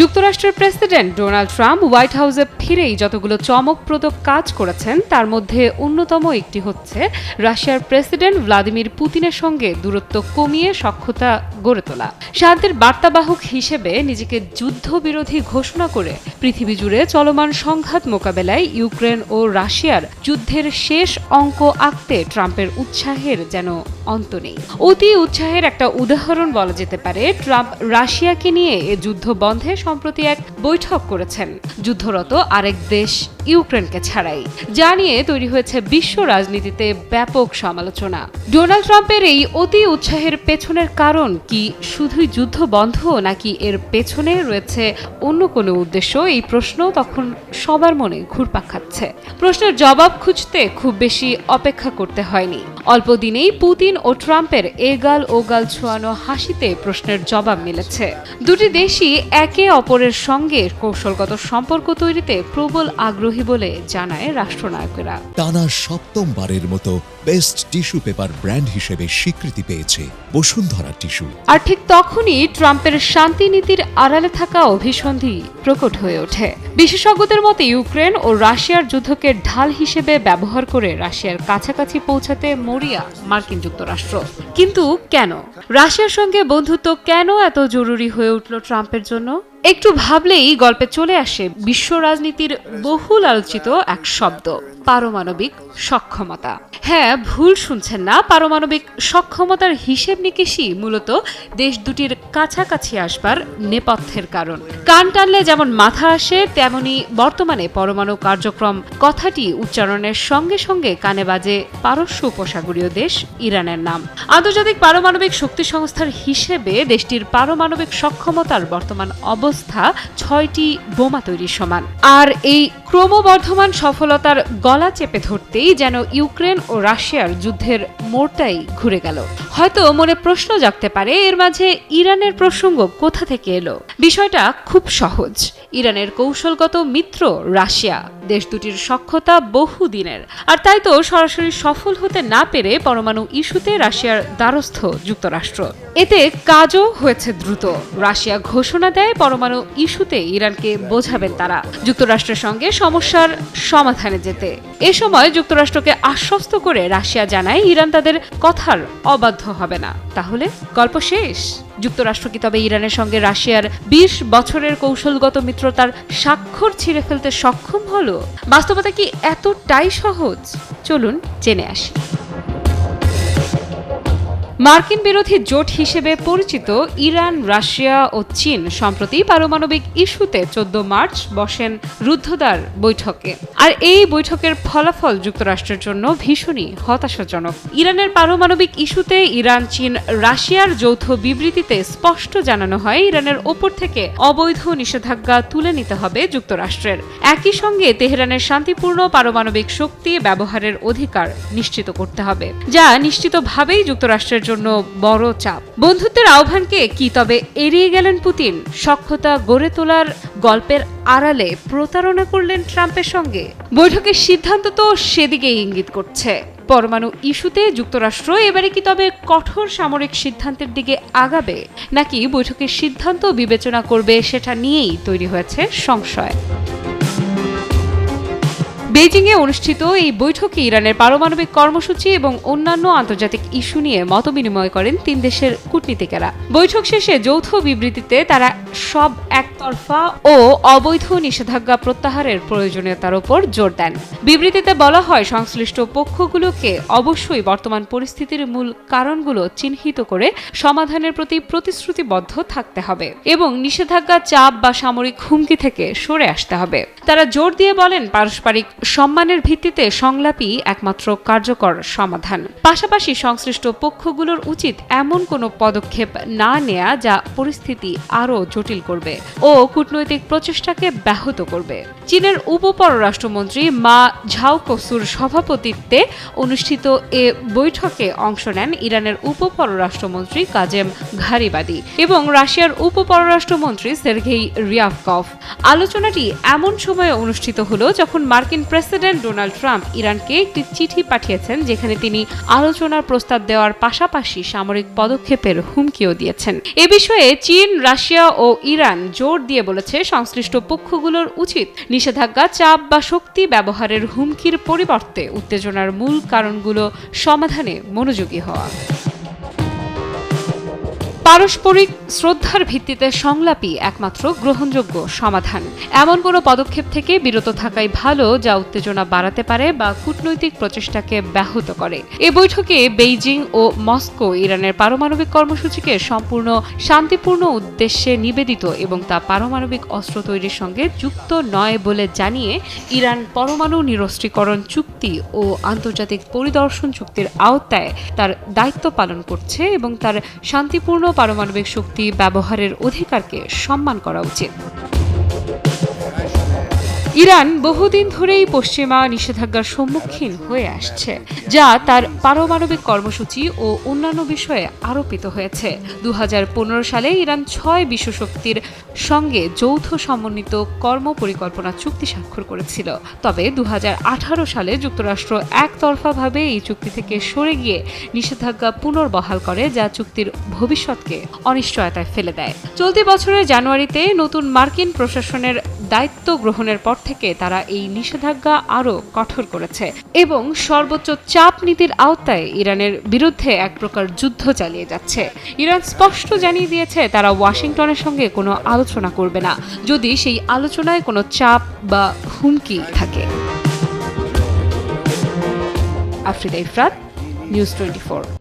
যুক্তরাষ্ট্রের president Donald Trump white হাউসে ফিরেই যতগুলো চমকপ্রদ কাজ করেছেন তার মধ্যে অন্যতম একটি হচ্ছে রাশিয়ার প্রেসিডেন্ট ভ্লাদিমির পুতিনের সঙ্গে দূরত্ব কমিয়ে সখ্যতা গড়ে তোলা। শান্তির বার্তাবাহক হিসেবে নিজেকে যুদ্ধবিরোধী ঘোষণা করে পৃথিবী জুড়ে চলমান সংঘাত মোকাবেলায় ইউক্রেন ও রাশিয়ার যুদ্ধের শেষ অঙ্ক আঁকতে ট্রাম্পের উৎসাহের যেন অন্ত নেই। অতি উৎসাহের একটা উদাহরণ বলা যেতে পারে ট্রাম্প রাশিয়াকে নিয়ে এ যুদ্ধ বন্ধে সম্প্রতি এক বৈঠক করেছেন যুদ্ধরত আরেক দেশ ইউক্রেনকে ছাড়াই, যা নিয়ে তৈরি হয়েছে বিশ্ব রাজনীতিতে ব্যাপক সমালোচনা। ডোনাল্ড ট্রাম্পের এই অতি উৎসাহের পেছনের কারণ কি শুধুই যুদ্ধ বন্ধ, নাকি এর পেছনে রয়েছে অন্য কোনো উদ্দেশ্য? এই প্রশ্ন তখন সবার মনে ঘুরপাক খাচ্ছে। প্রশ্নের জবাব খুঁজতে খুব বেশি অপেক্ষা করতে হয়নি। অল্প দিনেই পুতিন ও ট্রাম্পের এগাল ওগাল ছোঁয়ানো হাসিতে প্রশ্নের জবাব মিলেছে। দুটি দেশই একে অপরের সঙ্গে কৌশলগত সম্পর্ক তৈরিতে প্রবল আগ্রহী বলে জানায় রাষ্ট্রনায়কেরা। টানা সপ্তমবারের মতো বেস্ট টিস্যু পেপার ব্র্যান্ড হিসেবে স্বীকৃতি পেয়েছে বসুন্ধরা টিস্যু। আর ঠিক তখনই ট্রাম্পের শান্তি নীতির আড়ালে থাকা অভিসন্ধি প্রকট হয়ে ওঠে। বিশেষজ্ঞদের মতে ইউক্রেন ও রাশিয়ার যুদ্ধকে ঢাল হিসেবে ব্যবহার করে রাশিয়ার কাছাকাছি পৌঁছাতে মরিয়া মার্কিন যুক্তরাষ্ট্র। কিন্তু কেন রাশিয়ার সঙ্গে বন্ধুত্ব কেন এত জরুরি হয়ে উঠল ট্রাম্পের জন্য? একটু ভাবলেই গল্পে চলে আসে বিশ্ব রাজনীতির বহুল আলোচিত এক শব্দ, পারমাণবিক সক্ষমতা। হ্যাঁ, ভুল শুনছেন না, পারমাণবিক সক্ষমতার হিসেব নিকেশই মূলত দেশ দুটির কাছাকাছি আসবার নেপথ্যের কারণ। কান টানলে যেমন মাথা আসে, তেমনি বর্তমানে পরমাণু কার্যক্রম কথাটি উচ্চারণের সঙ্গে সঙ্গে কানে বাজে পারস্য উপসাগরীয় দেশ ইরানের নাম। আন্তর্জাতিক পারমাণবিক শক্তি সংস্থার হিসেবে দেশটির পারমাণবিক সক্ষমতার বর্তমান অবস্থা 6টি বোমা তৈরির সমান। আর এই ক্রমবর্ধমান সফলতার গলা চেপে ধরতেই যেন ইউক্রেন ও রাশিয়ার যুদ্ধের মোড়টাই ঘুরে গেল। হয়তো মনে প্রশ্ন জাগতে পারে, এর মাঝে ইরানের প্রসঙ্গ কোথা থেকে এলো? বিষয়টা খুব সহজ। ইরানের কৌশলগত মিত্র রাশিয়া, দেশ দুটির সখ্যতা বহুদিনের। আর তাই তো সরাসরি সফল হতে না পেরে পরমাণু ইস্যুতে রাশিয়ার দ্বারস্থ যুক্তরাষ্ট্র। এতে কাজও হয়েছে দ্রুত। রাশিয়া ঘোষণা দেয় পরমাণু ইস্যুতে ইরানকে বোঝাবেন তারা, যুক্তরাষ্ট্রের সঙ্গে সমস্যার সমাধানে যেতে। এ সময় যুক্তরাষ্ট্রকে আশ্বস্ত করে রাশিয়া জানায় ইরান তাদের কথার অবাধ্য হবে না। তাহলে গল্প শেষ? যুক্তরাষ্ট্র কি তবে ইরানের সঙ্গে রাশিয়ার 20 বছরের কৌশলগত মিত্রতার স্বাক্ষর ছিঁড়ে ফেলতে সক্ষম হলো? বাস্তবতা কি এতটাই সহজ? চলুন জেনে আসি। মার্কিন বিরোধী জোট হিসেবে পরিচিত ইরান, রাশিয়া ও চীন সম্প্রতি পারমাণবিক ইস্যুতে 14 মার্চ বসেন রুদ্ধদ্বার বৈঠকে। আর এই বৈঠকের ফলাফল যুক্তরাষ্ট্রের জন্য ভীষণই হতাশাজনক। ইরানের পারমাণবিক ইস্যুতে ইরান, চীন, রাশিয়ার যৌথ বিবৃতিতে স্পষ্ট জানানো হয় ইরানের ওপর থেকে অবৈধ নিষেধাজ্ঞা তুলে নিতে হবে যুক্তরাষ্ট্রের। একই সঙ্গে তেহরানের শান্তিপূর্ণ পারমাণবিক শক্তি ব্যবহারের অধিকার নিশ্চিত করতে হবে, যা নিশ্চিতভাবেই যুক্তরাষ্ট্রের জন্য বড় চাপ। বন্ধুত্বের আহ্বানকে কি তবে এড়িয়ে গেলেন পুতিন? সখ্যতা গড়ে তোলার গল্পের আড়ালে প্রতারণা করলেন ট্রাম্পের সঙ্গে? বৈঠকের সিদ্ধান্ত তো সেদিকেই ইঙ্গিত করছে। পরমাণু ইস্যুতে যুক্তরাষ্ট্র এবারে কি তবে কঠোর সামরিক সিদ্ধান্তের দিকে আগাবে, নাকি বৈঠকের সিদ্ধান্ত বিবেচনা করবে, সেটা নিয়েই তৈরি হয়েছে সংশয়। বেজিংয়ে অনুষ্ঠিত এই বৈঠকে ইরানের পারমাণবিক কর্মসূচি এবং অন্যান্য আন্তর্জাতিক ইস্যু নিয়ে মতবিনিময় করেন 3 দেশের কূটনীতিকেরা। বৈঠক শেষে যৌথ বিবৃতিতে তারা সব একতরফা ও অবৈধ নিষেধাজ্ঞা প্রত্যাহারের প্রয়োজনীয়তার উপর জোর দেন। বিবৃতিতে বলা হয়, সংশ্লিষ্ট পক্ষগুলোকে অবশ্যই বর্তমান পরিস্থিতির মূল কারণগুলো চিহ্নিত করে সমাধানের প্রতি প্রতিশ্রুতিবদ্ধ থাকতে হবে এবং নিষেধাজ্ঞা, চাপ বা সামরিক হুমকি থেকে সরে আসতে হবে। তারা জোর দিয়ে বলেন, পারস্পরিক সম্মানের ভিত্তিতে সংলাপই একমাত্র কার্যকর সমাধান। পাশাপাশি সংশ্লিষ্ট পক্ষগুলোর উচিত এমন কোনো পদক্ষেপ না নেয়া যা পরিস্থিতি আরও জটিল করবে ও কূটনৈতিক প্রচেষ্টাকে ব্যাহত করবে। চীনের উপপররাষ্ট্রমন্ত্রী মা ঝাওকসুর সভাপতিত্বে অনুষ্ঠিত এ বৈঠকে অংশ নেন ইরানের উপপররাষ্ট্রমন্ত্রী কাজেম ঘারিবাদি এবং রাশিয়ার উপপররাষ্ট্রমন্ত্রী সের্গেই রিয়াভকভ। আলোচনাটি এমন সময়ে অনুষ্ঠিত হলো যখন মার্কিন প্রেসিডেন্ট ডোনাল্ড ট্রাম্প ইরানকে একটি চিঠি পাঠিয়েছেন, যেখানে তিনি আলোচনার প্রস্তাব দেওয়ার পাশাপাশি সামরিক পদক্ষেপের হুমকিও দিয়েছেন। এ বিষয়ে চীন, রাশিয়া ও ইরান জোর দিয়ে বলেছে, সংশ্লিষ্ট পক্ষগুলোর উচিত নিষেধাজ্ঞা, চাপ বা শক্তি ব্যবহারের হুমকির পরিবর্তে উত্তেজনার মূল কারণগুলো সমাধানে মনোযোগী হওয়া। পারস্পরিক শ্রদ্ধার ভিত্তিতে সংলাপই একমাত্র গ্রহণযোগ্য সমাধান। এমন কোনো পদক্ষেপ থেকে বিরত থাকাই ভালো যা উত্তেজনা বাড়াতে পারে বা কূটনৈতিক প্রচেষ্টাকে ব্যাহত করে। এ বৈঠকে বেইজিং ও মস্কো ইরানের পারমাণবিক কর্মসূচিকে সম্পূর্ণ শান্তিপূর্ণ উদ্দেশ্যে নিবেদিত এবং তা পারমাণবিক অস্ত্র তৈরির সঙ্গে যুক্ত নয় বলে জানিয়ে ইরান পরমাণু নিরস্ত্রীকরণ চুক্তি ও আন্তর্জাতিক পরিদর্শন চুক্তির আওতায় তার দায়িত্ব পালন করছে এবং তার শান্তিপূর্ণ পারমাণবিক শক্তি ব্যবহারের অধিকারকে সম্মান করা উচিত। ইরান বহুদিন ধরেই পশ্চিমা নিষেধাজ্ঞার সম্মুখীন হয়ে আসছে, যা তার পারমাণবিক কর্মসূচি ও অন্যান্য বিষয়ে আরোপিত হয়েছে। 2015 সালে ইরান 6 বিশ্বশক্তির সঙ্গে যৌথ সমন্বিত কর্ম পরিকল্পনা চুক্তি স্বাক্ষর করেছিল। তবে 2018 সালে যুক্তরাষ্ট্র একতরফাভাবে এই চুক্তি থেকে সরে গিয়ে নিষেধাজ্ঞা পুনর্বহাল করে, যা চুক্তির ভবিষ্যৎকে অনিশ্চয়তায় ফেলে দেয়। চলতি বছরের জানুয়ারিতে নতুন মার্কিন প্রশাসনের দায়িত্ব গ্রহণের পর থেকে তারা এই নিষেধাজ্ঞা আরও কঠোর করেছে এবং সর্বোচ্চ চাপ নীতির আওতায় ইরানের বিরুদ্ধে এক প্রকার যুদ্ধ চালিয়ে যাচ্ছে। ইরান স্পষ্ট জানিয়ে দিয়েছে তারা ওয়াশিংটনের সঙ্গে কোনো আলোচনা করবে না যদি সেই আলোচনায় কোনো চাপ বা হুমকি থাকে। আফরিদা ইফরাত, নিউজ 24।